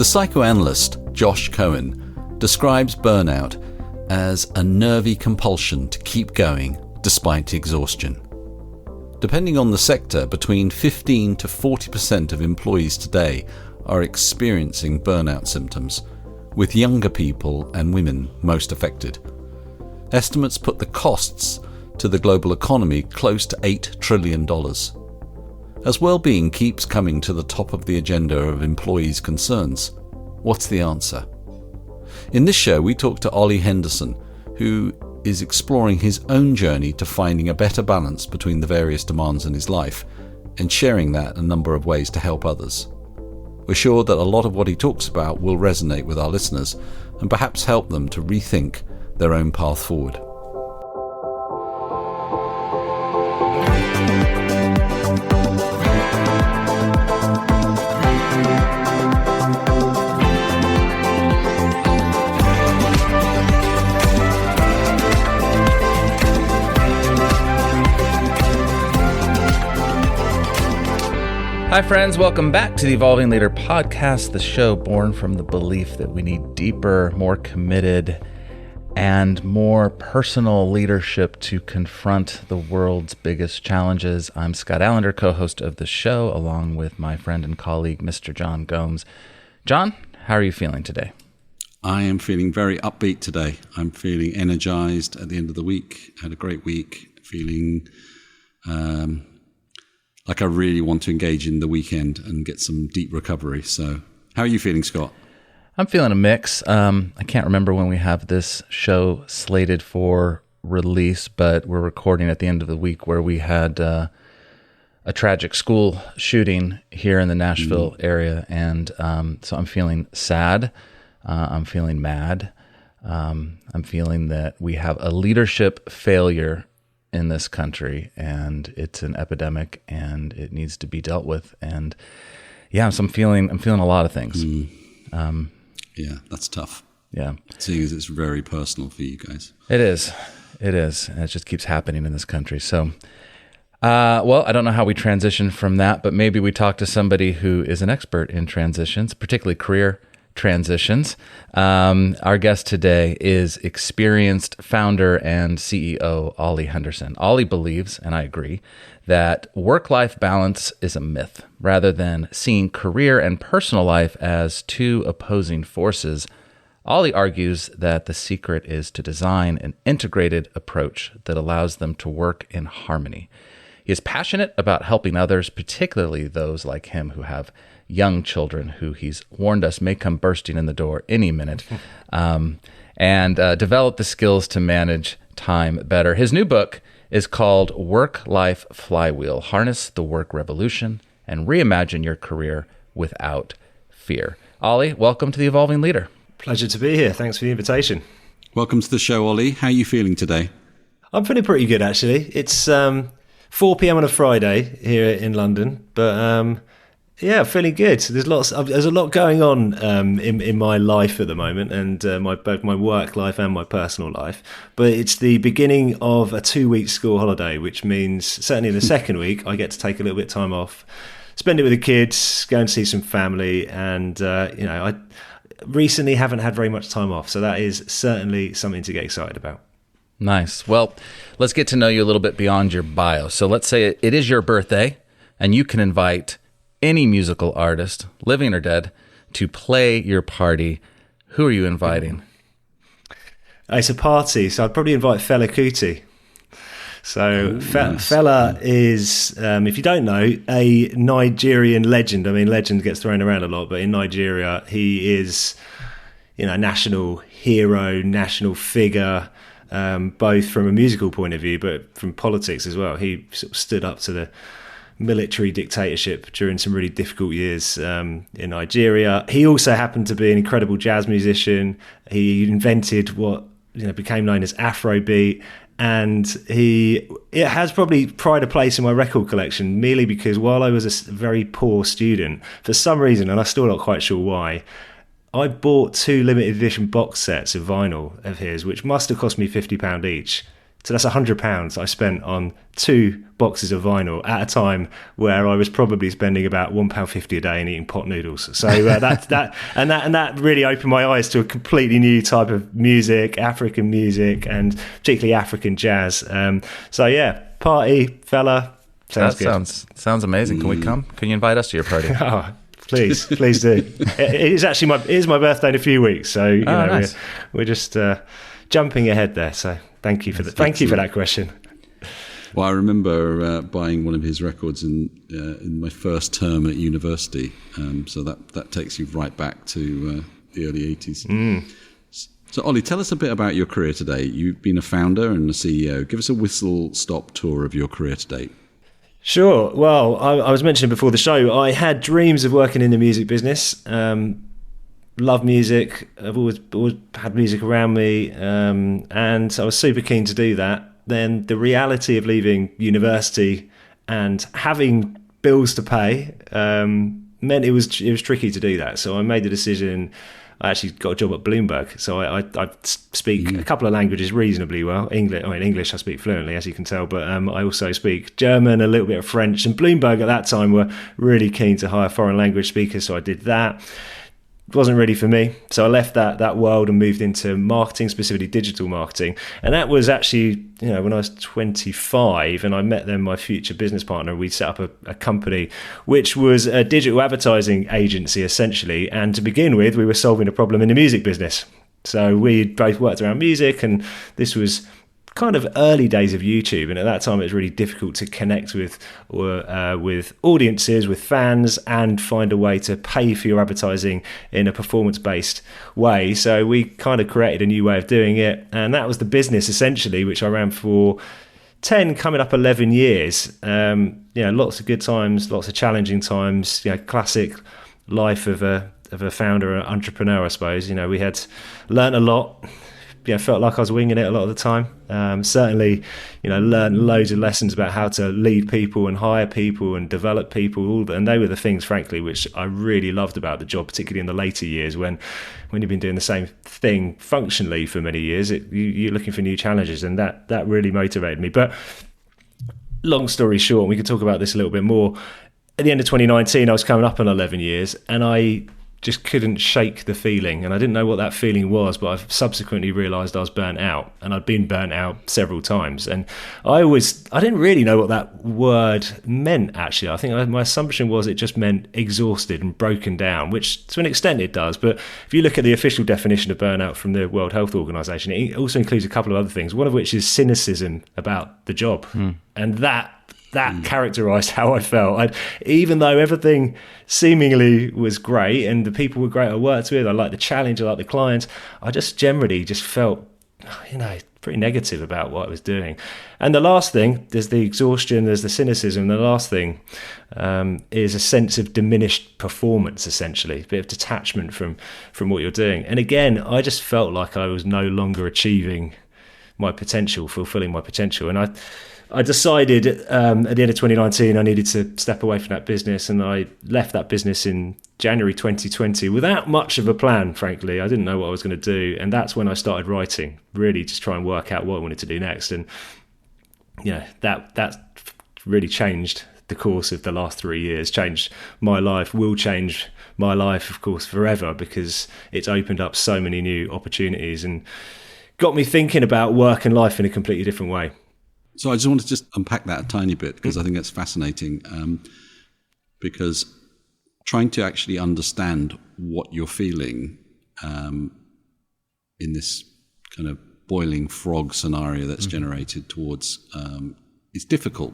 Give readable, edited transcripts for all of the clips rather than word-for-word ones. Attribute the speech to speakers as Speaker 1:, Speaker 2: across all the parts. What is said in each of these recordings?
Speaker 1: The psychoanalyst Josh Cohen describes burnout as a nervy compulsion to keep going despite exhaustion. Depending on the sector, between 15 to 40% of employees today are experiencing burnout symptoms, with younger people and women most affected. Estimates put the costs to the global economy close to $8 trillion. As well-being keeps coming to the top of the agenda of employees' concerns, what's the answer? In this show, we talk to Ollie Henderson, who is exploring his own journey to finding a better balance between the various demands in his life and sharing that a number of ways to help others. We're sure that a lot of what he talks about will resonate with our listeners and perhaps help them to rethink their own path forward.
Speaker 2: Hi friends, welcome back to the Evolving Leader podcast, the show born from the belief that we need deeper, more committed, and more personal leadership to confront the world's biggest challenges. I'm Scott Allender, co-host of the show, along with my friend and colleague, Mr. John Gomes. John, how are you feeling today?
Speaker 1: I am feeling very upbeat today. I'm feeling energized at the end of the week. I had a great week, feeling like I really want to engage in the weekend and get some deep recovery. So how are you feeling, Scott?
Speaker 2: I'm feeling a mix. I can't remember when we have this show slated for release, but we're recording at the end of the week where we had a tragic school shooting here in the Nashville area. And so I'm feeling sad. I'm feeling mad. I'm feeling that we have a leadership failure in this country, and it's an epidemic, and it needs to be dealt with. And yeah, so I'm feeling a lot of things.
Speaker 1: Yeah, that's tough.
Speaker 2: Yeah,
Speaker 1: seeing as it's very personal for you guys.
Speaker 2: It is, and it just keeps happening in this country. So, well, I don't know how we transition from that, but maybe we talk to somebody who is an expert in transitions, particularly career transitions. Our guest today is experienced founder and CEO Ollie Henderson. Ollie believes, and I agree, that work-life balance is a myth. Rather than seeing career and personal life as two opposing forces, Ollie argues that the secret is to design an integrated approach that allows them to work in harmony. He is passionate about helping others, particularly those like him who have young children who he's warned us may come bursting in the door any minute, and develop the skills to manage time better. His new book is called Work-Life Flywheel: Harness the Work Revolution and Reimagine Your Career Without Fear. Ollie, welcome to the Evolving Leader.
Speaker 3: Pleasure to be here. Thanks for the invitation.
Speaker 1: Welcome to the show, Ollie. How are you feeling today?
Speaker 3: I'm feeling pretty good, actually. It's 4 p.m. on a Friday here in London, but yeah, feeling good. There's a lot going on in my life at the moment, and both my work life and my personal life. But it's the beginning of a 2-week school holiday, which means certainly in the second week I get to take a little bit of time off, spend it with the kids, go and see some family, and I recently haven't had very much time off, so that is certainly something to get excited about.
Speaker 2: Nice. Well, let's get to know you a little bit beyond your bio. So let's say it is your birthday, and you can invite any musical artist, living or dead, to play your party. Who are you inviting?
Speaker 3: It's a party, so I'd probably invite Fela Kuti. So Fela is, if you don't know, a Nigerian legend. I mean, legend gets thrown around a lot, but in Nigeria, he is, national hero, national figure, both from a musical point of view, but from politics as well. He sort of stood up to the military dictatorship during some really difficult years in Nigeria. He also happened to be an incredible jazz musician. He invented what became known as Afrobeat, and it has probably pride of place in my record collection, merely because while I was a very poor student, for some reason, and I'm still not quite sure why, I bought 2 limited edition box sets of vinyl of his, which must have cost me £50 each, So that's £100 I spent on 2 boxes of vinyl at a time where I was probably spending about £1.50 a day and eating pot noodles. So that really opened my eyes to a completely new type of music, African music, and particularly African jazz. So yeah, party, fella.
Speaker 2: Sounds amazing. Can we come? Can you invite us to your party?
Speaker 3: Oh, please do. It is actually my birthday in a few weeks, so nice. we're just jumping ahead there. So thank you for that question.
Speaker 1: Well, I remember buying one of his records in my first term at university. So that takes you right back to the early 80s. So, Ollie, tell us a bit about your career today. You've been a founder and a CEO. Give us a whistle-stop tour of your career to date.
Speaker 3: Sure. Well, I was mentioning before the show, I had dreams of working in the music business. Love music. I've always had music around me, and I was super keen to do that. Then the reality of leaving university and having bills to pay meant it was tricky to do that. So I made the decision. I actually got a job at Bloomberg, so I speak a couple of languages reasonably well. English I speak fluently, as you can tell, but I also speak German, a little bit of French, and Bloomberg at that time were really keen to hire foreign language speakers, so I did that. It wasn't really for me, so I left that world and moved into marketing, specifically digital marketing, and that was actually when I was 25, and I met then my future business partner. We set up a company which was a digital advertising agency essentially, and to begin with we were solving a problem in the music business. So we both worked around music, and this was kind of early days of YouTube, and at that time it was really difficult to connect with audiences, with fans, and find a way to pay for your advertising in a performance-based way. So we kind of created a new way of doing it, and that was the business essentially, which I ran for 10 coming up 11 years. Lots of good times, lots of challenging times, classic life of a founder, an entrepreneur, I suppose. We had learned a lot. Felt like I was winging it a lot of the time. Certainly, learned loads of lessons about how to lead people and hire people and develop people. And they were the things, frankly, which I really loved about the job, particularly in the later years when you've been doing the same thing functionally for many years. You're looking for new challenges, and that really motivated me. But long story short, and we could talk about this a little bit more, at the end of 2019, I was coming up on 11 years, and I just couldn't shake the feeling, and I didn't know what that feeling was, but I've subsequently realised I was burnt out, and I'd been burnt out several times, and I didn't really know what that word meant. Actually, I think my assumption was it just meant exhausted and broken down, which to an extent it does, but if you look at the official definition of burnout from the World Health Organization, it also includes a couple of other things, one of which is cynicism about the job, and that characterised how I felt. Even though everything seemingly was great and the people were great I worked with, I liked the challenge, I liked the clients, I just generally just felt, pretty negative about what I was doing. And the last thing, there's the exhaustion, there's the cynicism. The last thing is a sense of diminished performance, essentially, a bit of detachment from what you're doing. And again, I just felt like I was no longer achieving my potential, fulfilling my potential. And I decided at the end of 2019 I needed to step away from that business, and I left that business in January 2020 without much of a plan, frankly. I didn't know what I was going to do, and that's when I started writing, really just try and work out what I wanted to do next. And that really changed the course of the last 3 years, changed my life, will change my life, of course, forever, because it's opened up so many new opportunities and got me thinking about work and life in a completely different way.
Speaker 1: So I just want to unpack that a tiny bit, because I think that's fascinating, because trying to actually understand what you're feeling in this kind of boiling frog scenario that's generated towards is difficult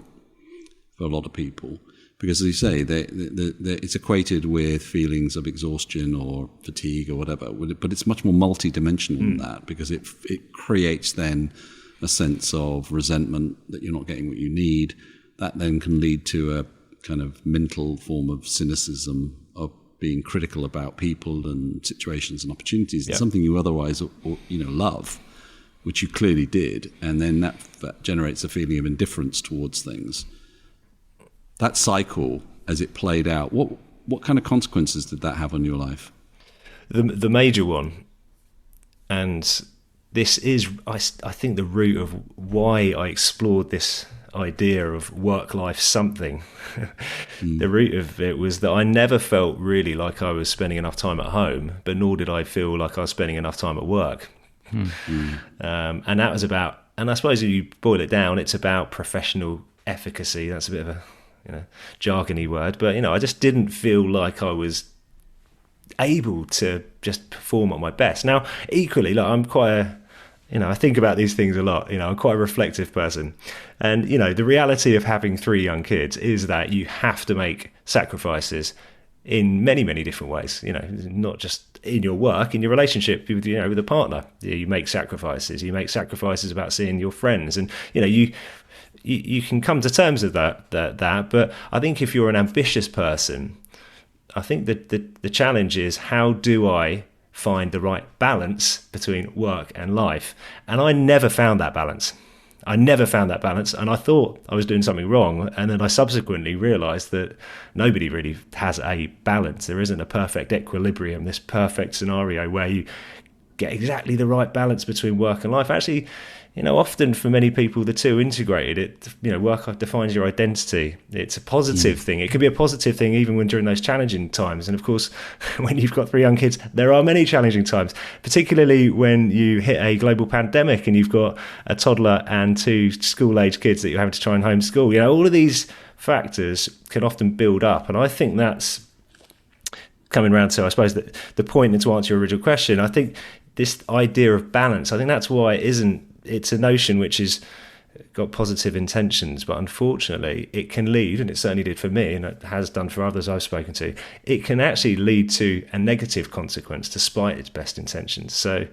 Speaker 1: for a lot of people, because as you say, it's equated with feelings of exhaustion or fatigue or whatever, but it's much more multi-dimensional than that, because it creates then a sense of resentment that you're not getting what you need. That then can lead to a kind of mental form of cynicism, of being critical about people and situations and opportunities. It's something you otherwise love, which you clearly did, and then that generates a feeling of indifference towards things. That cycle, as it played out, what kind of consequences did that have on your life?
Speaker 3: The major one, and this is, I think, the root of why I explored this idea of work-life something. The root of it was that I never felt really like I was spending enough time at home, but nor did I feel like I was spending enough time at work. And that was about, and I suppose if you boil it down, it's about professional efficacy. That's a bit of a jargony word, but I just didn't feel like I was able to just perform at my best. Now, equally, like, I'm quite I think about these things a lot. I'm quite a reflective person. And, the reality of having 3 young kids is that you have to make sacrifices in many, many different ways, not just in your work, in your relationship with, with a partner. You make sacrifices. You make sacrifices about seeing your friends. And, you can come to terms with that. But I think if you're an ambitious person, I think that the challenge is, how do I find the right balance between work and life? And I never found that balance. And I thought I was doing something wrong. And then I subsequently realized that nobody really has a balance. There isn't a perfect equilibrium, this perfect scenario where you get exactly the right balance between work and life. Actually, often for many people, the two integrated. Work defines your identity. It's a positive thing. It could be a positive thing even when during those challenging times. And of course, when you've got 3 young kids, there are many challenging times, particularly when you hit a global pandemic and you've got a toddler and 2 school-age kids that you're having to try and homeschool. All of these factors can often build up. And I think that's coming around to, I suppose, the point, and to answer your original question, I think this idea of balance, I think that's why it's a notion which has got positive intentions, but unfortunately it can lead, and it certainly did for me, and it has done for others I've spoken to, it can actually lead to a negative consequence despite its best intentions. So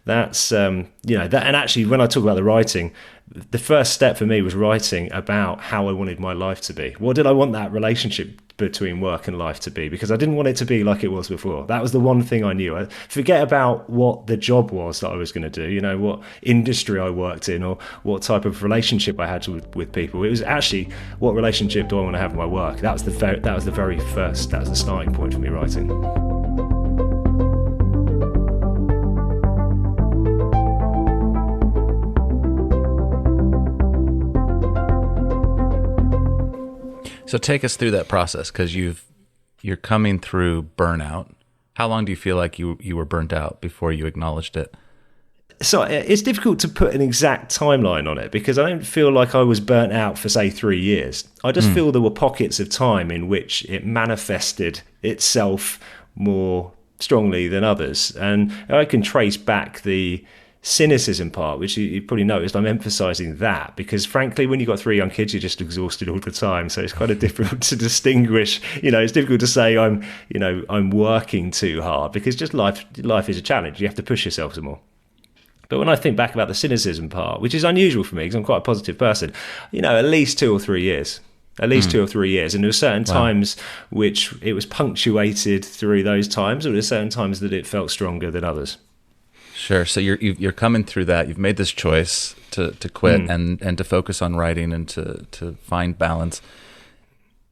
Speaker 3: that's, that, and actually when I talk about the writing, the first step for me was writing about how I wanted my life to be. What did I want that relationship between work and life to be? Because I didn't want it to be like it was before. That was the one thing I knew. I forget about what the job was that I was going to do, what industry I worked in, or what type of relationship I had with people. It was actually, what relationship do I want to have with my work? That was the very first, that was the starting point for me writing.
Speaker 2: So take us through that process, because you're coming through burnout. How long do you feel like you were burnt out before you acknowledged it?
Speaker 3: So it's difficult to put an exact timeline on it, because I don't feel like I was burnt out for, say, 3 years. I just feel there were pockets of time in which it manifested itself more strongly than others. And I can trace back the cynicism part, which you probably noticed I'm emphasizing that, because frankly, when you've got 3 young kids, you're just exhausted all the time. So it's kind of difficult to distinguish. It's difficult to say I'm working too hard, because just life is a challenge. You have to push yourself some more. But when I think back about the cynicism part, which is unusual for me because I'm quite a positive person, at least 2 or 3 years. At least 2 or 3 years. And there were certain times which it was punctuated through those times, or there were certain times that it felt stronger than others.
Speaker 2: Sure. So you're coming through that. You've made this choice to quit and to focus on writing and to find balance.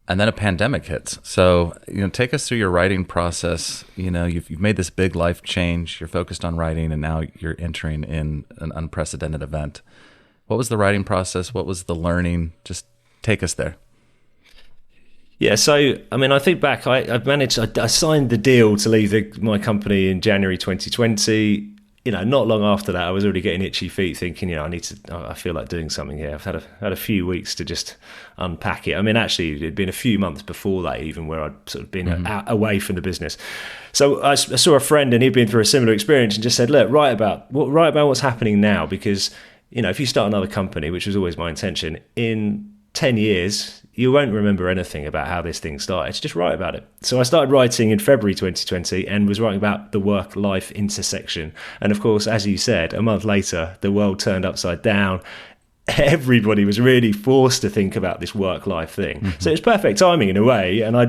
Speaker 2: And then a pandemic hits. So, take us through your writing process. You've made this big life change. You're focused on writing, and now you're entering in an unprecedented event. What was the writing process? What was the learning? Just take us there.
Speaker 3: Yeah, so, I think back, I signed the deal to leave my company in January 2020. Not long after that, I was already getting itchy feet, thinking, I feel like doing something here. I've had a few weeks to just unpack it. Actually, it'd been a few months before that, even, where I'd sort of been away from the business. So I saw a friend, and he'd been through a similar experience, and just said, look, write about what's happening now, because, if you start another company, which was always my intention, in 10 years, you won't remember anything about how this thing started. Just write about it. So I started writing in February 2020 and was writing about the work-life intersection. And of course, as you said, a month later, the world turned upside down. Everybody was really forced to think about this work-life thing. So it was perfect timing in a way. And I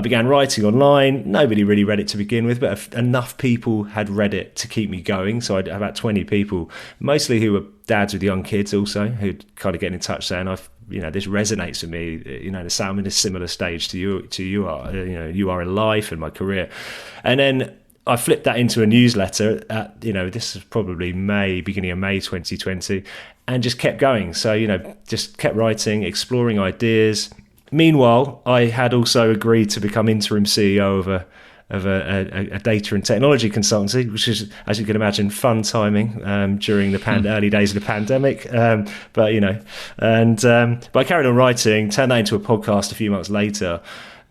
Speaker 3: began writing online. Nobody really read it to begin with, but enough people had read it to keep me going. So I had about 20 people, mostly who were dads with young kids also, who'd kind of get in touch saying, this resonates with me. I'm in a similar stage to you are. You are in life and my career. And then I flipped that into a newsletter at, this is probably beginning of May 2020, and just kept going. So, just kept writing, exploring ideas. Meanwhile, I had also agreed to become interim CEO of a data and technology consultancy, which is, as you can imagine, fun timing during the early days of the pandemic. But I carried on writing, turned that into a podcast a few months later.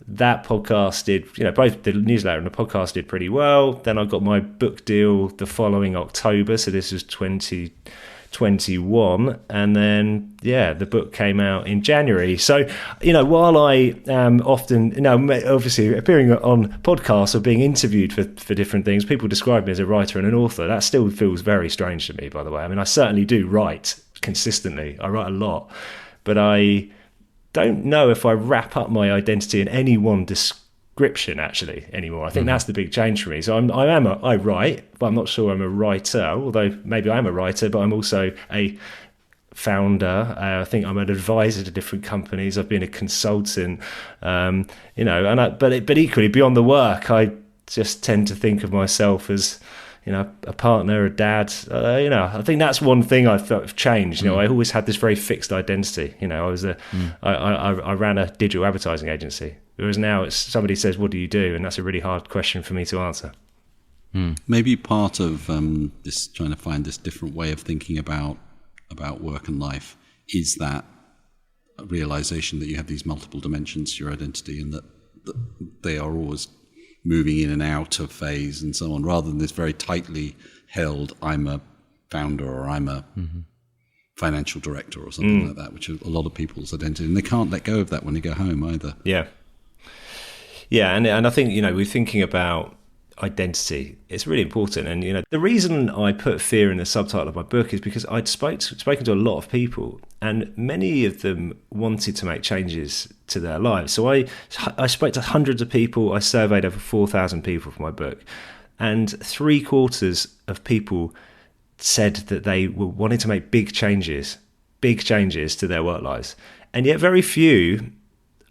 Speaker 3: That podcast did, both the newsletter and the podcast did pretty well. Then I got my book deal the following October. So this was 2021. And then, the book came out in January. So, while I am often, obviously appearing on podcasts or being interviewed for different things, people describe me as a writer and an author. That still feels very strange to me, by the way. I mean, I certainly do write consistently. I write a lot, but I don't know if I wrap up my identity in any one description actually anymore. I think that's the big change for me. So I write, but I'm not sure I'm a writer, although maybe I am a writer, but I'm also a founder. I think I'm an advisor to different companies. I've been a consultant, but equally beyond the work, I just tend to think of myself as, a partner, a dad. I think that's one thing I felt changed. I always had this very fixed identity. I ran a digital advertising agency, whereas now it's somebody says, "What do you do?" And that's a really hard question for me to answer.
Speaker 1: Maybe part of this trying to find this different way of thinking about work and life is that realization that you have these multiple dimensions to your identity, and that they are always moving in and out of phase and so on, rather than this very tightly held, I'm a founder or I'm a financial director or something like that, which is a lot of people's identity. And they can't let go of that when they go home either.
Speaker 3: Yeah. And I think, we're thinking about identity. It's really important. And, the reason I put fear in the subtitle of my book is because I'd spoken to a lot of people, and many of them wanted to make changes to their lives. So I spoke to hundreds of people. I surveyed over 4,000 people for my book, and 3/4 of people said that they were wanting to make big changes to their work lives. And yet very few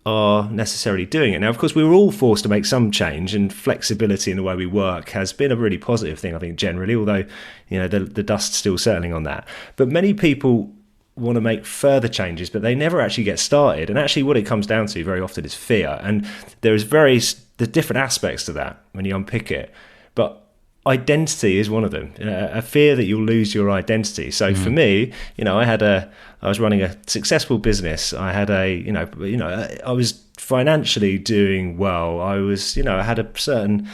Speaker 3: are necessarily doing it. Now, of course, we were all forced to make some change, and flexibility in the way we work has been a really positive thing, I think, generally, although, the dust's still settling on that. But many people want to make further changes, but they never actually get started. And actually what it comes down to very often is fear. And there's different aspects to that when you unpick it. But identity is one of them, a fear that you'll lose your identity. So for me, I was running a successful business. I had I was financially doing well. I had a certain,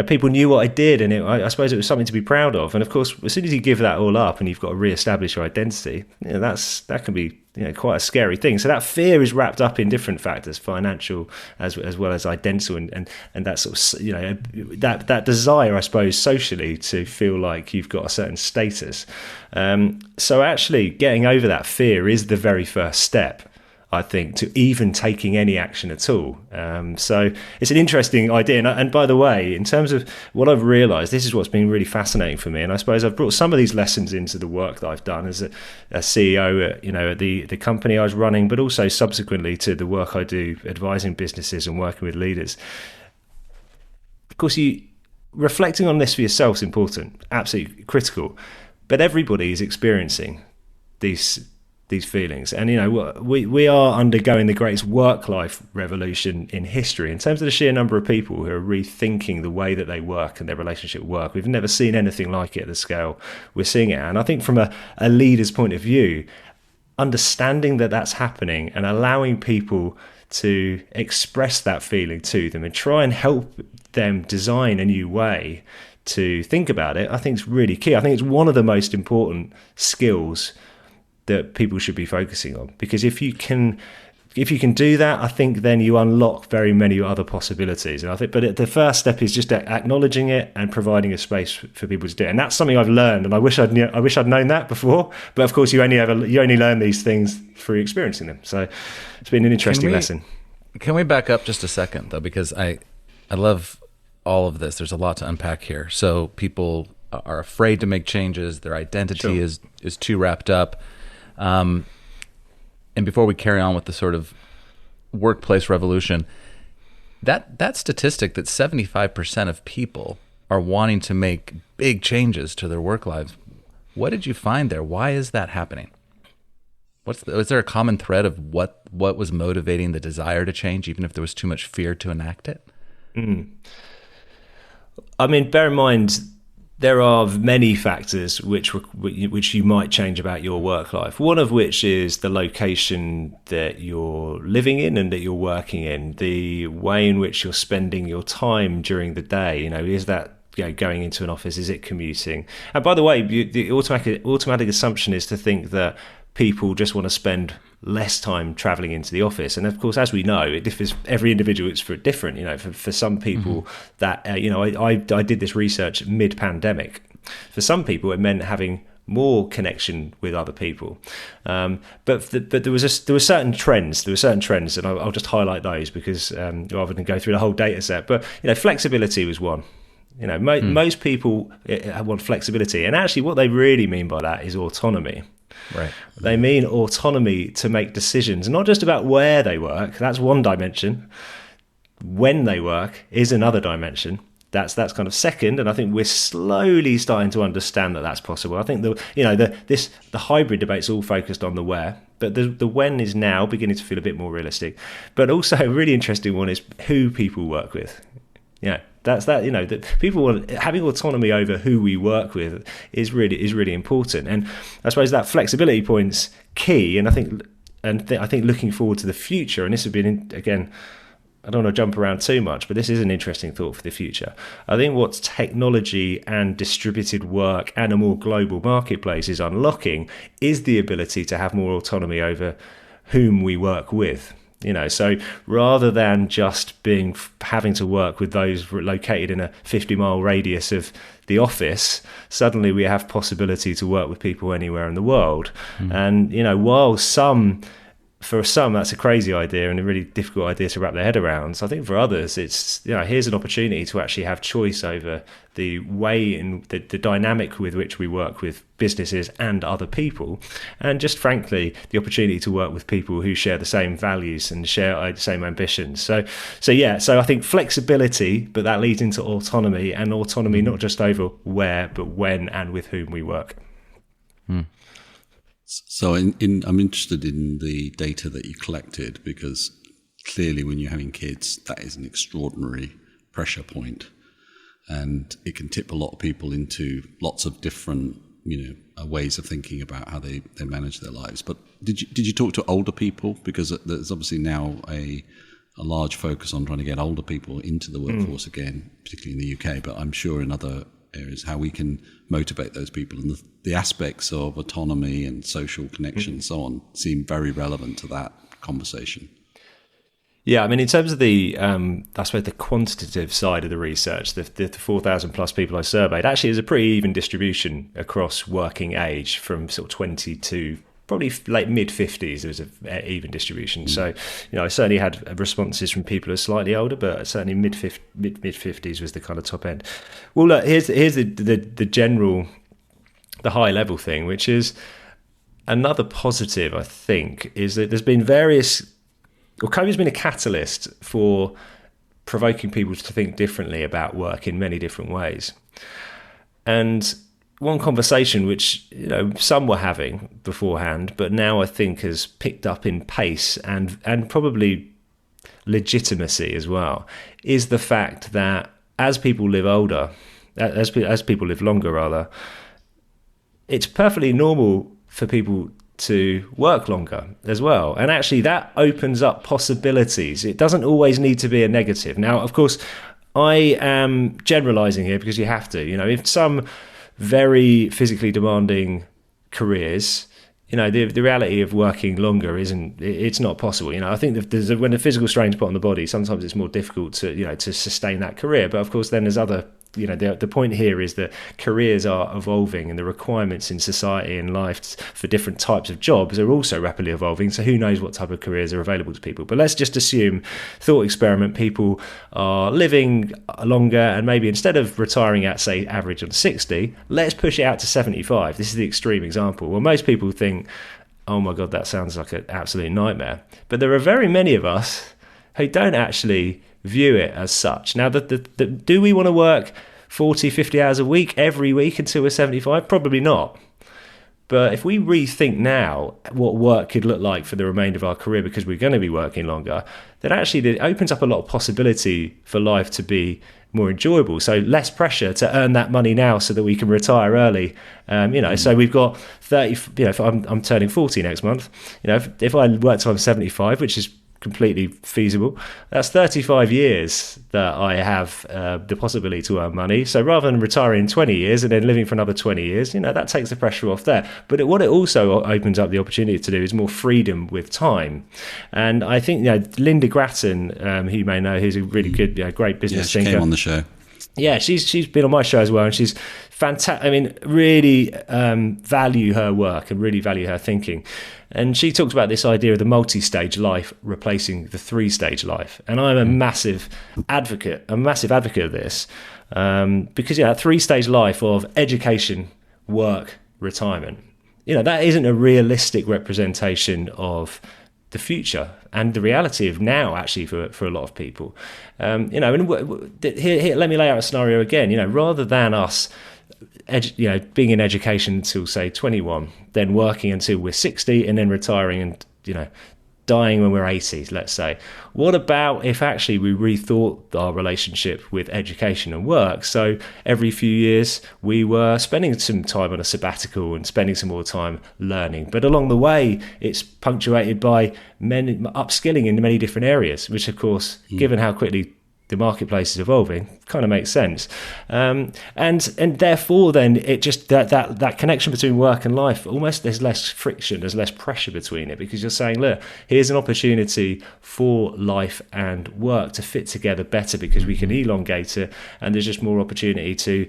Speaker 3: people knew what I did, and I suppose it was something to be proud of. And of course, as soon as you give that all up and you've got to re-establish your identity, that can be quite a scary thing. So that fear is wrapped up in different factors, financial as well as identical, and that sort of that desire, I suppose, socially to feel like you've got a certain status. So actually, getting over that fear is the very first step, I think, to even taking any action at all. So it's an interesting idea. And by the way, in terms of what I've realized, this is what's been really fascinating for me. And I suppose I've brought some of these lessons into the work that I've done as a CEO at, the company I was running, but also subsequently to the work I do advising businesses and working with leaders. Of course, reflecting on this for yourself is important, absolutely critical. But everybody is experiencing these feelings, and we are undergoing the greatest work-life revolution in history in terms of the sheer number of people who are rethinking the way that they work and their relationship with work. We've never seen anything like it at the scale we're seeing it, and I think from a leader's point of view, understanding that that's happening and allowing people to express that feeling to them and try and help them design a new way to think about it, I think is really key. I think it's one of the most important skills that people should be focusing on, because if you can do that, I think then you unlock very many other possibilities. And I think, but the first step is just acknowledging it and providing a space for people to do it. And that's something I've learned, and I wish I'd known that before. But of course, you only learn these things through experiencing them. So it's been an interesting lesson.
Speaker 2: Can we back up just a second though, because I love all of this. There's a lot to unpack here. So people are afraid to make changes. Their identity is too wrapped up. And before we carry on with the sort of workplace revolution, That statistic that 75% of people are wanting to make big changes to their work lives. What did you find there? Why is that happening? Is there a common thread of what was motivating the desire to change, even if there was too much fear to enact it?
Speaker 3: I mean, bear in mind, there are many factors which you might change about your work life. One of which is the location that you're living in and that you're working in, the way in which you're spending your time during the day. Is that going into an office? Is it commuting? And by the way, the automatic assumption is to think that people just want to spend less time traveling into the office, and of course, as we know, it differs. Every individual is different. For some people, that I did this research mid-pandemic. For some people, it meant having more connection with other people, but there were certain trends. And I'll just highlight those because rather than go through the whole data set. But flexibility was one. Most people want flexibility, and actually, what they really mean by that is autonomy.
Speaker 2: Right.
Speaker 3: They mean autonomy to make decisions, not just about where they work. That's one dimension. When they work is another dimension. That's kind of second, and I think we're slowly starting to understand that that's possible. I think the hybrid debate's all focused on the where, but the when is now beginning to feel a bit more realistic. But also a really interesting one is who people work with. That people having autonomy over who we work with is really important, and I suppose that flexibility point's key. And I think looking forward to the future, and this would be again, I don't want to jump around too much, but this is an interesting thought for the future. I think what technology and distributed work and a more global marketplace is unlocking is the ability to have more autonomy over whom we work with. So rather than just having to work with those located in a 50-mile radius of the office, suddenly we have possibility to work with people anywhere in the world. And, while for some, that's a crazy idea and a really difficult idea to wrap their head around. So I think for others, it's, here's an opportunity to actually have choice over the way in the dynamic with which we work with businesses and other people. And just frankly, the opportunity to work with people who share the same values and share the same ambitions. So I think flexibility, but that leads into autonomy, and autonomy not just over where, but when and with whom we work.
Speaker 1: So I'm interested in the data that you collected, because clearly when you're having kids, that is an extraordinary pressure point, and it can tip a lot of people into lots of different ways of thinking about how they manage their lives. But did you talk to older people? Because there's obviously now a large focus on trying to get older people into the workforce again, particularly in the UK, but I'm sure in other areas, how we can motivate those people, and the aspects of autonomy and social connection and so on seem very relevant to that conversation.
Speaker 3: Yeah, I mean, in terms of the quantitative side of the research, the 4,000 plus people I surveyed, actually is a pretty even distribution across working age, from sort of 20 to probably like mid-50s. There was an even distribution. So, I certainly had responses from people who are slightly older, but certainly mid-50s was the kind of top end. Well, look, here's the general, the high level thing, which is another positive, I think, is that there's been COVID's been a catalyst for provoking people to think differently about work in many different ways. And one conversation which some were having beforehand, but now I think has picked up in pace and probably legitimacy as well, is the fact that as people live older, as people live longer rather, it's perfectly normal for people to work longer as well. And actually that opens up possibilities. It doesn't always need to be a negative. Now, of course, I am generalizing here because you have to. If some very physically demanding careers, the reality of working longer it's not possible. I think when the physical strain's put on the body, sometimes it's more difficult to sustain that career. But of course, then there's other, the point here is that careers are evolving, and the requirements in society and life for different types of jobs are also rapidly evolving. So who knows what type of careers are available to people. But let's just assume, thought experiment, people are living longer, and maybe instead of retiring at, say, average on 60, let's push it out to 75. This is the extreme example. Well, most people think, oh my God, that sounds like an absolute nightmare. But there are very many of us who don't actually view it as such. Now, do we want to work 40, 50 hours a week every week until we're 75? Probably not. But if we rethink now what work could look like for the remainder of our career, because we're going to be working longer, then actually it opens up a lot of possibility for life to be more enjoyable. So less pressure to earn that money now so that we can retire early. So we've got 30, if I'm turning 40 next month, if I work till I'm 75, which is completely feasible, that's 35 years that I have the possibility to earn money. So rather than retiring in 20 years and then living for another 20 years, that takes the pressure off there. But what it also opens up the opportunity to do is more freedom with time. And I think Linda Grattan, who you may know, who's a really good, great business thinker.
Speaker 1: She came on the show.
Speaker 3: Yeah, she's been on my show as well, and she's fantastic. I mean, really value her work and really value her thinking. And she talks about this idea of the multi-stage life replacing the three-stage life. And I'm a massive advocate of this because that three-stage life of education, work, retirement, that isn't a realistic representation of the future and the reality of now, actually, for a lot of people. And here, let me lay out a scenario again. Rather than us being in education until, say, 21, then working until we're 60 and then retiring and dying when we're 80, let's say. What about if actually we rethought our relationship with education and work? So every few years we were spending some time on a sabbatical and spending some more time learning. But along the way, it's punctuated by upskilling in many different areas, which of course, given how quickly the marketplace is evolving, kind of makes sense, and therefore then it just that connection between work and life, almost there's less friction, there's less pressure between it, because you're saying, look, here's an opportunity for life and work to fit together better because we can elongate it, and there's just more opportunity to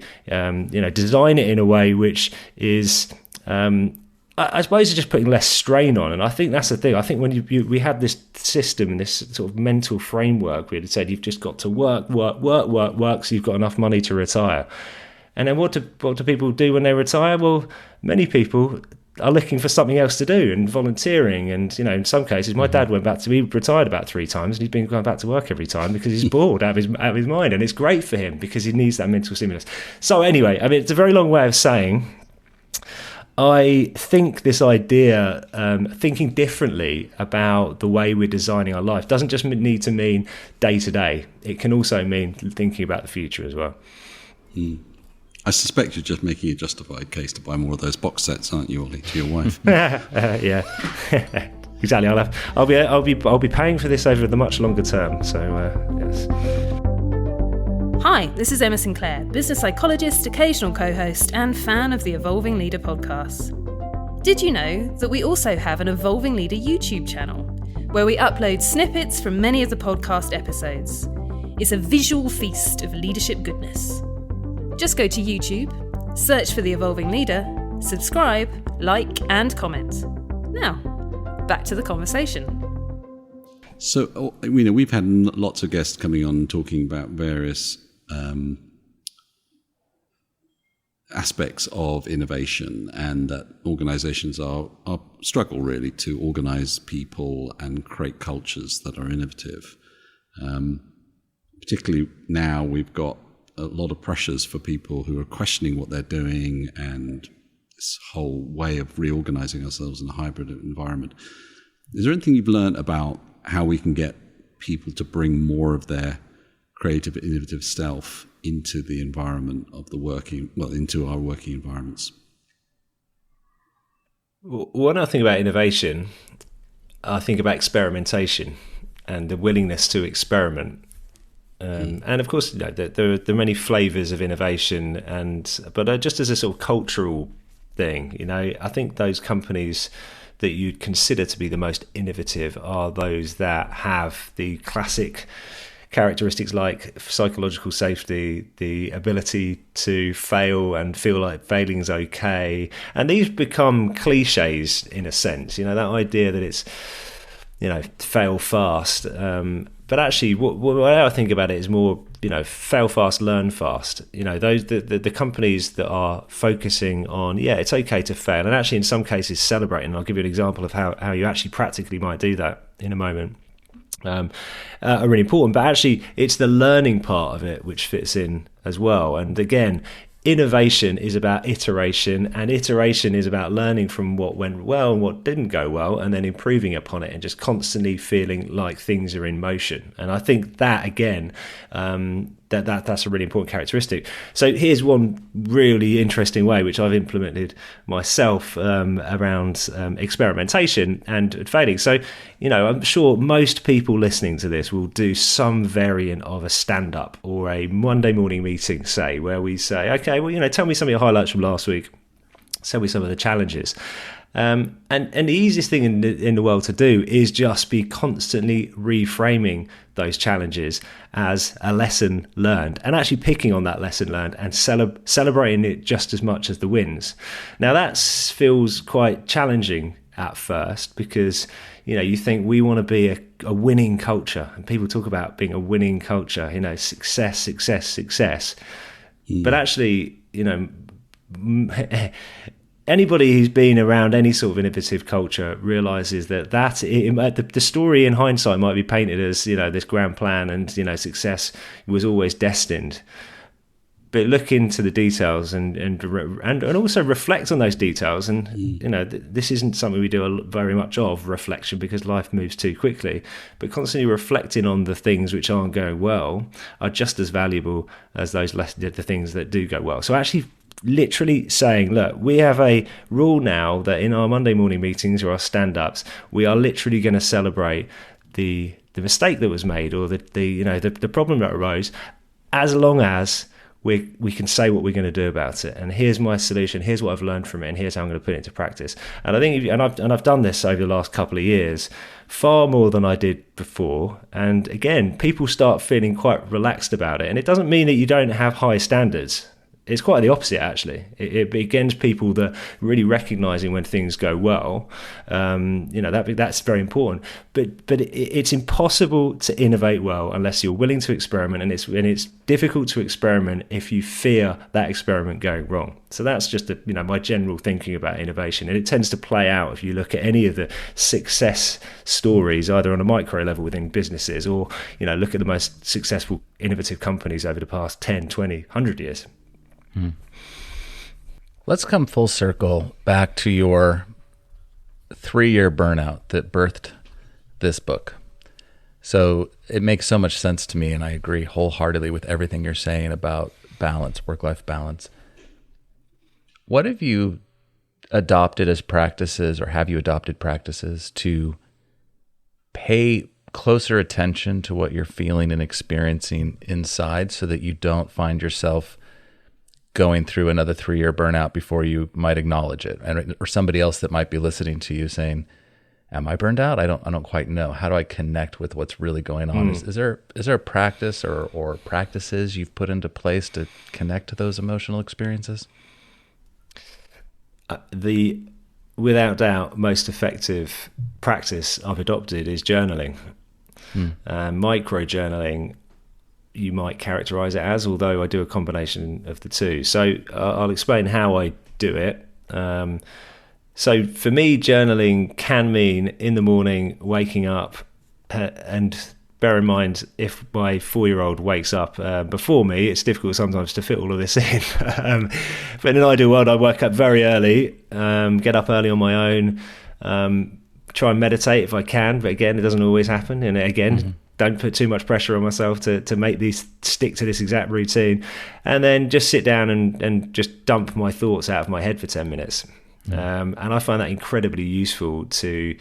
Speaker 3: design it in a way which is I suppose it's just putting less strain on. And I think that's the thing. I think when we had this system and this sort of mental framework, we had said you've just got to work, so you've got enough money to retire. And then what do people do when they retire? Well, many people are looking for something else to do and volunteering. And, in some cases, my dad he retired about 3 times and he's been going back to work every time because he's bored out of his mind. And it's great for him because he needs that mental stimulus. So anyway, I mean, it's a very long way of saying, I think this idea, thinking differently about the way we're designing our life, doesn't just need to mean day to day. It can also mean thinking about the future as well.
Speaker 1: I suspect you're just making a justified case to buy more of those box sets, aren't you, Ollie, to your wife?
Speaker 3: Yeah, exactly. I'll be paying for this over the much longer term. So yes.
Speaker 4: Hi, this is Emma Sinclair, business psychologist, occasional co-host, and fan of the Evolving Leader podcast. Did you know that we also have an Evolving Leader YouTube channel, where we upload snippets from many of the podcast episodes? It's a visual feast of leadership goodness. Just go to YouTube, search for the Evolving Leader, subscribe, like, and comment. Now, back to the conversation.
Speaker 1: So, we've had lots of guests coming on talking about various aspects of innovation, and that organizations are struggle really to organize people and create cultures that are innovative. Particularly now we've got a lot of pressures for people who are questioning what they're doing and this whole way of reorganizing ourselves in a hybrid environment. Is there anything you've learned about how we can get people to bring more of their creative, innovative self into the environment of into our working environments?
Speaker 3: When I think about innovation, I think about experimentation and the willingness to experiment. And of course, there are many flavors of innovation, but just as a sort of cultural thing, I think those companies that you'd consider to be the most innovative are those that have the classic characteristics like psychological safety, the ability to fail and feel like failing is okay. And these become cliches in a sense, that idea that it's, fail fast. But actually, what I think about it is more, fail fast, learn fast. Those the companies that are focusing on, it's okay to fail, and actually in some cases celebrating. I'll give you an example of how you actually practically might do that in a moment. are really important. But actually, it's the learning part of it which fits in as well. And again, innovation is about iteration, and iteration is about learning from what went well and what didn't go well, and then improving upon it, and just constantly feeling like things are in motion. And I think that, again, that's a really important characteristic. So here's one really interesting way which I've implemented myself around experimentation and failing. So, I'm sure most people listening to this will do some variant of a stand-up or a Monday morning meeting, say, where we say, okay, well, tell me some of your highlights from last week. Tell me some of the challenges. And the easiest thing in the world to do is just be constantly reframing those challenges as a lesson learned, and actually picking on that lesson learned and celebrating it just as much as the wins. Now that feels quite challenging at first, because you think we want to be a winning culture, and people talk about being a winning culture, success. But actually, anybody who's been around any sort of innovative culture realizes that the story in hindsight might be painted as this grand plan, and success was always destined. But look into the details and also reflect on those details. And this isn't something we do very much of, reflection, because life moves too quickly. But constantly reflecting on the things which aren't going well are just as valuable as the things that do go well. So actually, literally saying, look, we have a rule now that in our Monday morning meetings or our stand-ups, we are literally going to celebrate the mistake that was made, or the problem that arose, as long as we can say what we're going to do about it. And here's my solution. Here's what I've learned from it, and here's how I'm going to put it into practice. And I think, I've done this over the last couple of years, far more than I did before. And again, people start feeling quite relaxed about it. And it doesn't mean that you don't have high standards. It's quite the opposite, actually. It begins people that really recognizing when things go well. That's very important. But it's impossible to innovate well unless you're willing to experiment, and it's difficult to experiment if you fear that experiment going wrong. So that's just my general thinking about innovation, and it tends to play out if you look at any of the success stories, either on a micro level within businesses, or look at the most successful innovative companies over the past 10, 20, 100 years.
Speaker 2: Let's come full circle back to your 3-year burnout that birthed this book. So it makes so much sense to me, and I agree wholeheartedly with everything you're saying about balance, work-life balance. What have you adopted as practices, or have you adopted practices to pay closer attention to what you're feeling and experiencing inside, so that you don't find yourself going through another 3-year burnout before you might acknowledge it, or somebody else that might be listening to you saying, am I burned out? I don't quite know. How do I connect with what's really going on? Is there a practice or practices you've put into place to connect to those emotional experiences?
Speaker 3: Without doubt, most effective practice I've adopted is journaling. Micro journaling, you might characterize it as, although I do a combination of the two. So I'll explain how I do it. So for me, journaling can mean in the morning waking up, and bear in mind, if my 4-year-old wakes up before me, it's difficult sometimes to fit all of this in. But in an ideal world, I wake up very early, get up early on my own, try and meditate if I can, but again, it doesn't always happen. And again, don't put too much pressure on myself to make these stick to this exact routine, and then just sit down and just dump my thoughts out of my head for 10 minutes. And I find that incredibly useful to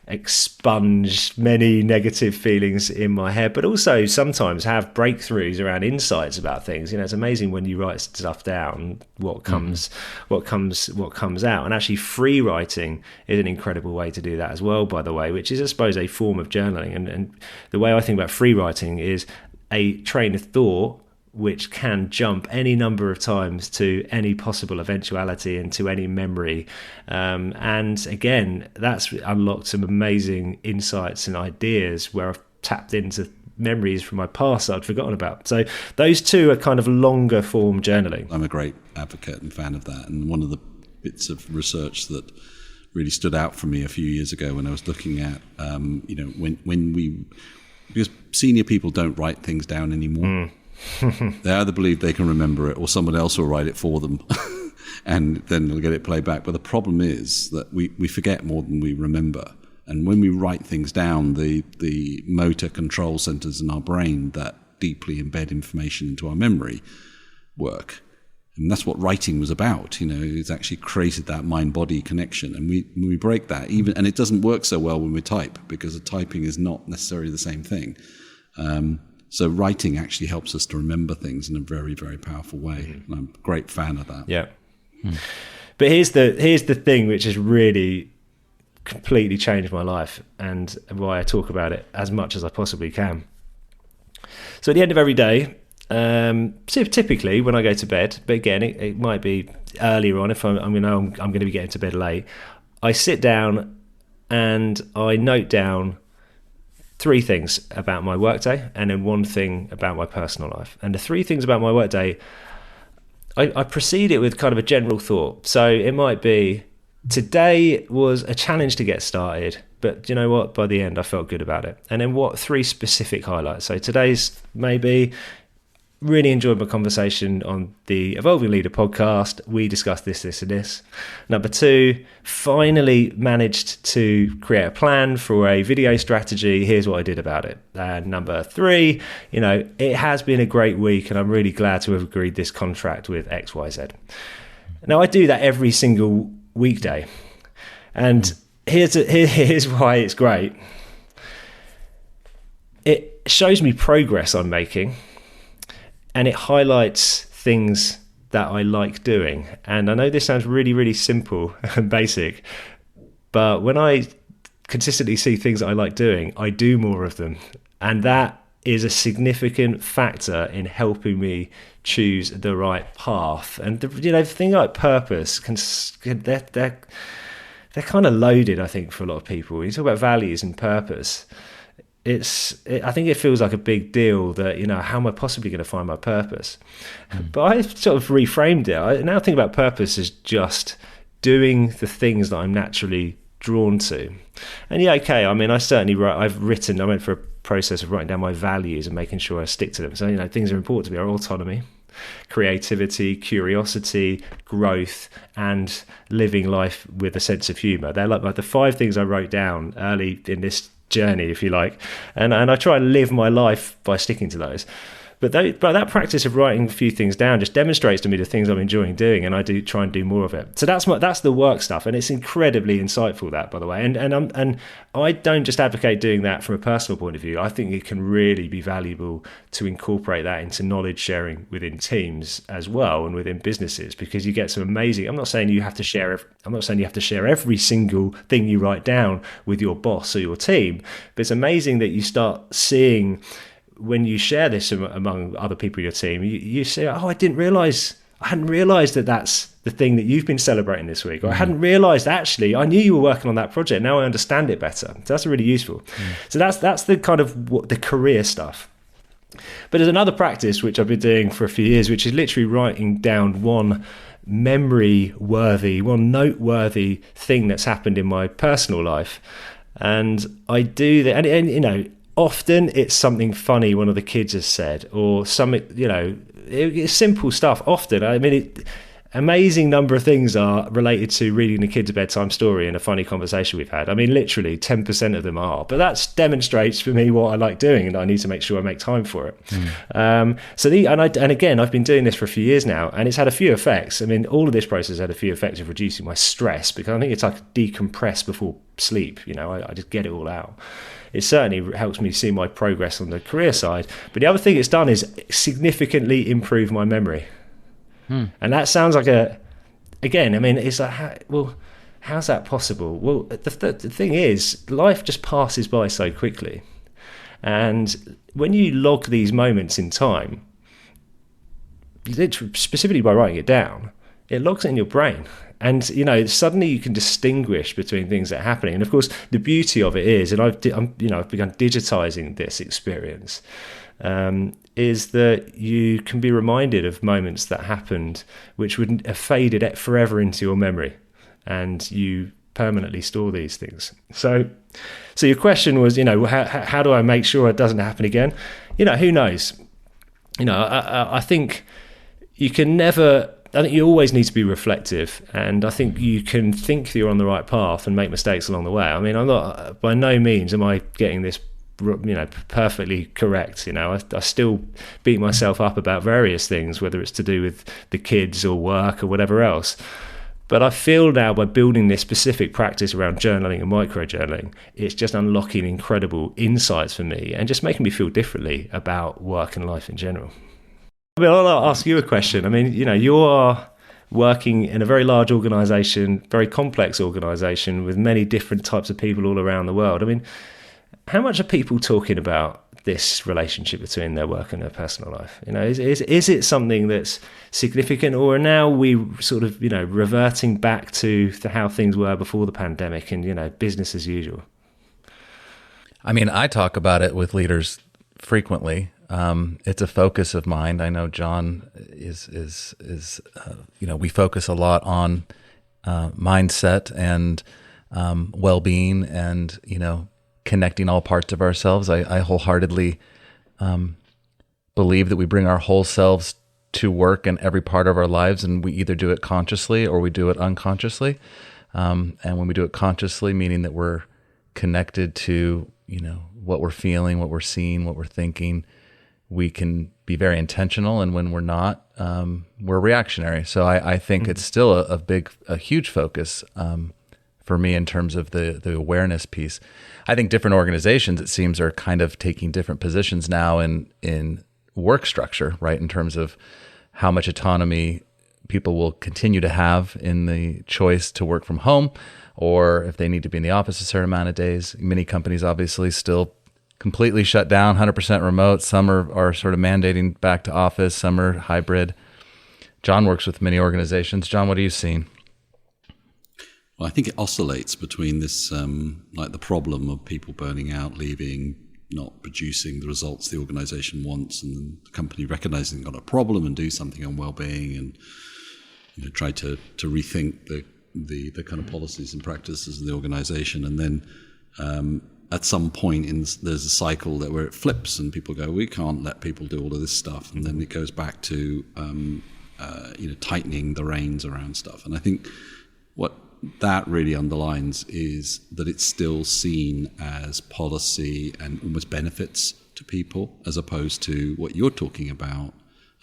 Speaker 3: expunge many negative feelings in my head, but also sometimes have breakthroughs around insights about things. It's amazing when you write stuff down, what comes out. And actually free writing is an incredible way to do that as well, by the way, which is, I suppose, a form of journaling. And the way I think about free writing is a train of thought which can jump any number of times to any possible eventuality and to any memory. And again, that's unlocked some amazing insights and ideas where I've tapped into memories from my past that I'd forgotten about. So those two are kind of longer form journaling.
Speaker 1: I'm a great advocate and fan of that. And one of the bits of research that really stood out for me a few years ago when I was looking at, when we because senior people don't write things down anymore. They either believe they can remember it or someone else will write it for them and then they'll get it played back. But the problem is that we forget more than we remember. And when we write things down, the motor control centers in our brain that deeply embed information into our memory work. And that's what writing was about. It's actually created that mind-body connection. And we break that, and it doesn't work so well when we type, because typing is not necessarily the same thing. So writing actually helps us to remember things in a very, very powerful way. And I'm a great fan of that.
Speaker 3: Yeah. But here's the thing which has really completely changed my life, and why I talk about it as much as I possibly can. So at the end of every day, so typically when I go to bed, but again, it might be earlier on if I'm going to be getting to bed late, I sit down and I note down 3 things about my workday and then 1 thing about my personal life. And the 3 things about my workday, I precede it with kind of a general thought. So it might be, today was a challenge to get started, but you know what? By the end, I felt good about it. And then 3 specific highlights. So today's maybe really enjoyed my conversation on the Evolving Leader podcast. We discussed this, and this. Number 2, finally managed to create a plan for a video strategy. Here's what I did about it. And number 3, it has been a great week and I'm really glad to have agreed this contract with XYZ. Now, I do that every single weekday. And here's why it's great. It shows me progress I'm making. And it highlights things that I like doing. And I know this sounds really, really simple and basic, but when I consistently see things that I like doing, I do more of them. And that is a significant factor in helping me choose the right path. And the thing like purpose, they're kind of loaded, I think, for a lot of people. When you talk about values and purpose, I think it feels like a big deal that, how am I possibly going to find my purpose? But I sort of reframed it. I now think about purpose as just doing the things that I'm naturally drawn to. And I went for a process of writing down my values and making sure I stick to them. So, things that are important to me are autonomy, creativity, curiosity, growth, and living life with a sense of humor. They're like the 5 things I wrote down early in this journey, if you like, and I try and live my life by sticking to those. But that practice of writing a few things down just demonstrates to me the things I'm enjoying doing, and I do try and do more of it. So that's the work stuff, and it's incredibly insightful, that, by the way. And I don't just advocate doing that from a personal point of view. I think it can really be valuable to incorporate that into knowledge sharing within teams as well, and within businesses, because you get some amazing. I'm not saying you have to share every single thing you write down with your boss or your team, but it's amazing that you start seeing, when you share this among other people in your team, you say, I hadn't realized that that's the thing that you've been celebrating this week. Or I hadn't realized, actually, I knew you were working on that project. Now I understand it better. So that's really useful. So that's the kind of the career stuff. But there's another practice which I've been doing for a few years, which is literally writing down one noteworthy thing that's happened in my personal life. And I do that, and often it's something funny one of the kids has said, or something, it's simple stuff. Often, amazing number of things are related to reading the kids a bedtime story and a funny conversation we've had. Literally 10% of them are, but that demonstrates for me what I like doing, and I need to make sure I make time for it. Again, I've been doing this for a few years now, and it's had a few effects. All of this process had a few effects of reducing my stress, because I think it's like decompress before sleep. I just get it all out. It certainly helps me see my progress on the career side. But the other thing it's done is significantly improve my memory. And that sounds like it's like, how's that possible? Well, the thing is, life just passes by so quickly. And when you log these moments in time, literally, specifically by writing it down, it logs it in your brain. And suddenly you can distinguish between things that are happening. And of course, the beauty of it is, and I've begun digitizing this experience, is that you can be reminded of moments that happened which would have faded forever into your memory, and you permanently store these things. So your question was, how do I make sure it doesn't happen again? Who knows? I think you can never. I think you always need to be reflective, and I think you can think that you're on the right path and make mistakes along the way. I mean, I'm not, by no means am I getting this perfectly correct. I still beat myself up about various things, whether it's to do with the kids or work or whatever else. But I feel now, by building this specific practice around journaling and micro-journaling, it's just unlocking incredible insights for me and just making me feel differently about work and life in general. I mean, I'll ask you a question. I mean, you are working in a very large organisation, very complex organisation with many different types of people all around the world. I mean, how much are people talking about this relationship between their work and their personal life? Is it something that's significant, or are now we sort of, reverting back to how things were before the pandemic and, business as usual?
Speaker 2: I mean, I talk about it with leaders frequently. It's a focus of mine. I know John is we focus a lot on mindset and well-being and, connecting all parts of ourselves. I wholeheartedly believe that we bring our whole selves to work in every part of our lives, and we either do it consciously or we do it unconsciously. And when we do it consciously, meaning that we're connected to, what we're feeling, what we're seeing, what we're thinking, we can be very intentional. And when we're not, we're reactionary. So I think it's still a huge focus for me in terms of the awareness piece. I think different organizations, it seems, are kind of taking different positions now in work structure, right? In terms of how much autonomy people will continue to have in the choice to work from home, or if they need to be in the office a certain amount of days. Many companies obviously still completely shut down, 100% remote. Some are sort of mandating back to office. Some are hybrid. John works with many organizations. John, what are you seeing?
Speaker 1: Well, I think it oscillates between this, like the problem of people burning out, leaving, not producing the results the organization wants, and the company recognizing they've got a problem and do something on well-being, and try to rethink the kind of policies and practices of the organization. And then at some point there's a cycle where it flips and people go, we can't let people do all of this stuff, and then it goes back to tightening the reins around stuff. And I think what that really underlines is that it's still seen as policy and almost benefits to people, as opposed to what you're talking about,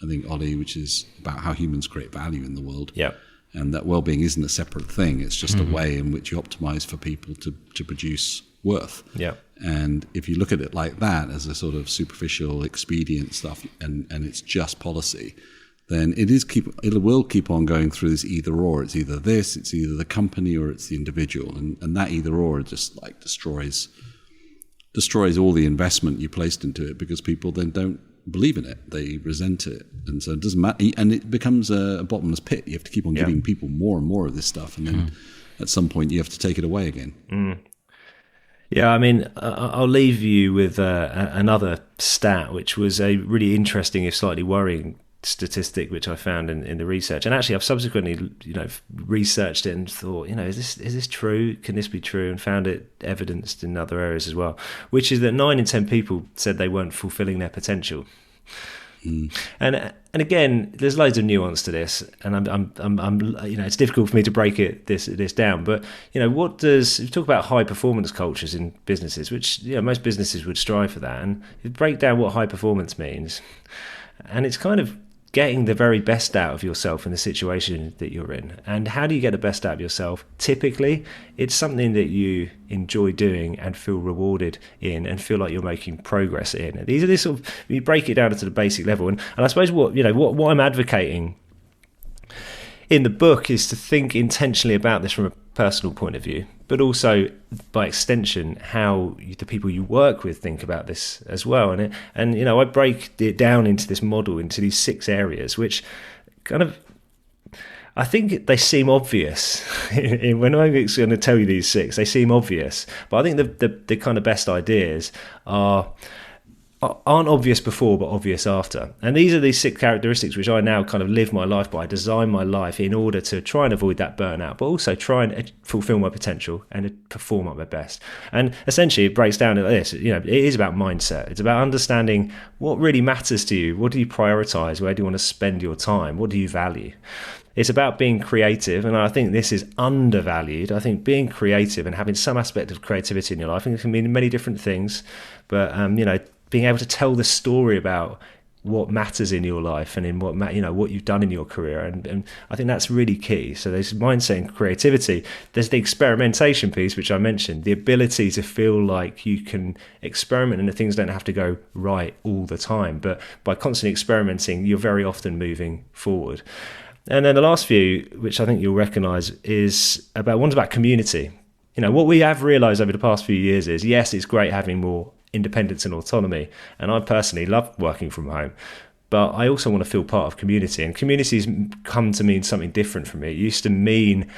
Speaker 1: I think, Ollie, which is about how humans create value in the world.
Speaker 3: Yeah.
Speaker 1: And that well-being isn't a separate thing. It's just a way in which you optimize for people to produce worth.
Speaker 3: Yeah.
Speaker 1: And if you look at it like that, as a sort of superficial expedient stuff, and it's just policy, then it will keep on going through this either or. It's either this, it's either the company, or it's the individual, and that either or just like destroys all the investment you placed into it, because people then don't believe in it, they resent it, and so it doesn't matter, and it becomes a bottomless pit. You have to keep on giving people more and more of this stuff, and then at some point you have to take it away again.
Speaker 3: Yeah, I mean, I'll leave you with another stat, which was a really interesting, if slightly worrying, statistic which I found in the research. And actually I've subsequently researched it and thought, is this true? Can this be true? And found it evidenced in other areas as well, which is that 9 in 10 people said they weren't fulfilling their potential. And again, there's loads of nuance to this, and I'm it's difficult for me to break this down. But what does, if you talk about high performance cultures in businesses, which most businesses would strive for that, and you break down what high performance means, and it's kind of getting the very best out of yourself in the situation that you're in. And how do you get the best out of yourself? Typically, it's something that you enjoy doing and feel rewarded in and feel like you're making progress in. These are this sort of, you break it down to the basic level. And I suppose what I'm advocating in the book is to think intentionally about this from a personal point of view, but also by extension how the people you work with think about this as well. And I break it down into this model, into these 6 areas, which kind of, I think they seem obvious. When I'm going to tell you these 6, they seem obvious, but I think the kind of best ideas are aren't obvious before but obvious after. And these are these 6 characteristics which I now kind of live my life by, design my life in order to try and avoid that burnout, but also try and fulfill my potential and perform at my best. And essentially it breaks down to this, it is about mindset. It's about understanding what really matters to you. What do you prioritize? Where do you want to spend your time? What do you value? It's about being creative, and I think this is undervalued. I think being creative and having some aspect of creativity in your life, and it can mean many different things, but being able to tell the story about what matters in your life and in what you've done in your career, and I think that's really key. So there's mindset and creativity. There's the experimentation piece, which I mentioned, the ability to feel like you can experiment and the things don't have to go right all the time, but by constantly experimenting, you're very often moving forward. And then the last few, which I think you'll recognise, one's about community. What we have realised over the past few years is, yes, it's great having more independence and autonomy, and I personally love working from home, but I also want to feel part of community, and communities come to mean something different for me. It used to mean,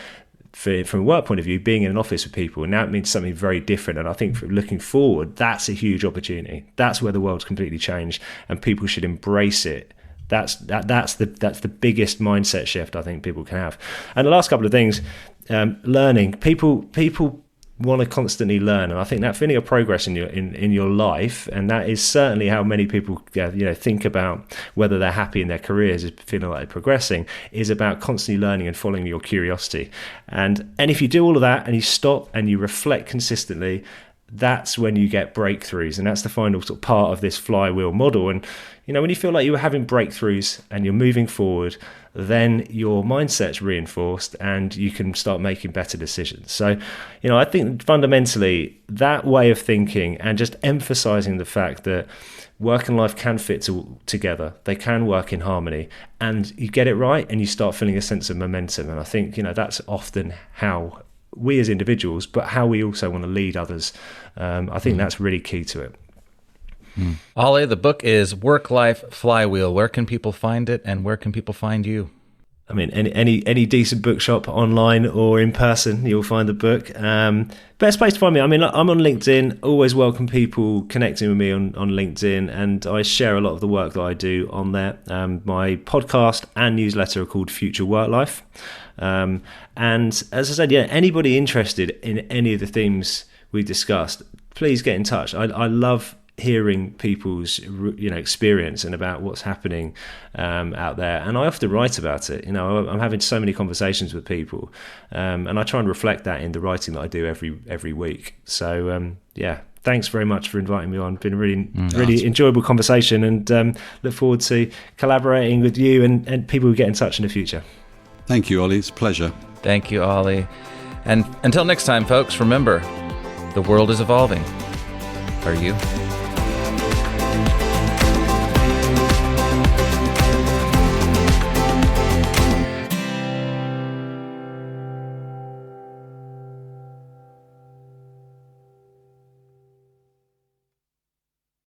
Speaker 3: from a work point of view, being in an office with people, and now it means something very different. And I think looking forward, that's a huge opportunity. That's where the world's completely changed, and people should embrace it. That's the biggest mindset shift I think people can have. And the last couple of things, learning. People want to constantly learn, and I think that feeling of progress in your life, and that is certainly how many people think about whether they're happy in their careers, is feeling like they're progressing, is about constantly learning and following your curiosity. And if you do all of that and you stop and you reflect consistently, that's when you get breakthroughs, and that's the final sort of part of this flywheel model. And when you feel like you're having breakthroughs and you're moving forward, then your mindset's reinforced and you can start making better decisions. So, I think fundamentally that way of thinking, and just emphasizing the fact that work and life can fit together, they can work in harmony, and you get it right and you start feeling a sense of momentum. And I think, that's often how we as individuals, but how we also want to lead others. I think that's really key to it.
Speaker 2: Ollie, the book is Work-Life Flywheel. Where can people find it, and where can people find you?
Speaker 3: I mean, any decent bookshop online or in person, you'll find the book. Best place to find me, I mean, I'm on LinkedIn. Always welcome people connecting with me on LinkedIn, and I share a lot of the work that I do on there. My podcast and newsletter are called Future Work Life. And as I said, anybody interested in any of the themes we discussed, please get in touch. I love hearing people's experience and about what's happening out there, and I often write about it. I'm having so many conversations with people, and I try and reflect that in the writing that I do every week. So thanks very much for inviting me on. It's been a really enjoyable conversation, and look forward to collaborating with you and people who get in touch in the future.
Speaker 1: Thank you, Ollie. It's a pleasure.
Speaker 2: Thank you, Ollie. And until next time, folks, remember, the world is evolving. Are you?